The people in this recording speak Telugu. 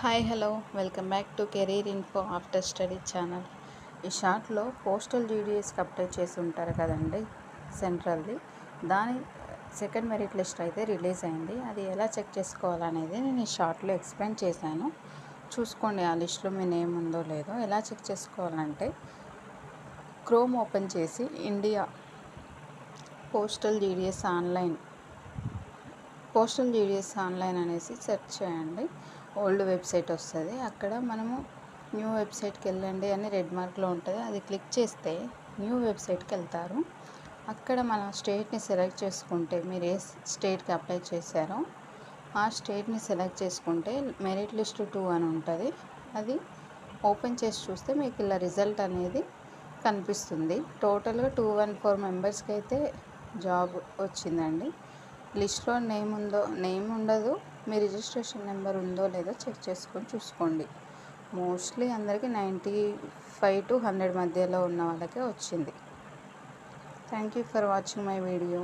Hi hello welcome back to career info after study channel. ఈ షార్ట్లో పోస్టల్ జీడీఎస్కి అప్లై చేసి ఉంటారు కదండి, సెంట్రల్ది. దాని సెకండ్ మెరిట్ లిస్ట్ అయితే రిలీజ్ అయింది. అది ఎలా చెక్ చేసుకోవాలనేది నేను ఈ షార్ట్లో ఎక్స్ప్లెయిన్ చేశాను. చూసుకోండి ఆ లిస్ట్లో మీ నేమ్ ఉందో లేదో. ఎలా చెక్ చేసుకోవాలంటే క్రోమ్ ఓపెన్ చేసి ఇండియా పోస్టల్ జీడీఎస్ ఆన్లైన్ అనేసి సెర్చ్ చేయండి. ఓల్డ్ వెబ్సైట్ వస్తుంది. అక్కడ మనము న్యూ వెబ్సైట్కి వెళ్ళండి అని రెడ్ మార్క్లో ఉంటుంది. అది క్లిక్ చేస్తే న్యూ వెబ్సైట్కి వెళ్తారు. అక్కడ మన స్టేట్ని సెలెక్ట్ చేసుకుంటే, మీరు ఏ స్టేట్కి అప్లై చేశారో ఆ స్టేట్ని సెలెక్ట్ చేసుకుంటే మెరిట్ లిస్ట్ 2 అని ఉంటుంది. అది ఓపెన్ చేసి చూస్తే మీకు ఇలా రిజల్ట్ అనేది కనిపిస్తుంది. టోటల్గా 214 మెంబర్స్కి అయితే జాబ్ వచ్చిందండి. లిస్ట్లో నేమ్ ఉండదు. మీ రిజిస్ట్రేషన్ నెంబర్ ఉందో లేదో చెక్ చేసుకొని చూసుకోండి. మోస్ట్లీ అందరికీ 95 to 100 మధ్యలో ఉన్న వాళ్ళకే వచ్చింది. Thank you for watching my video.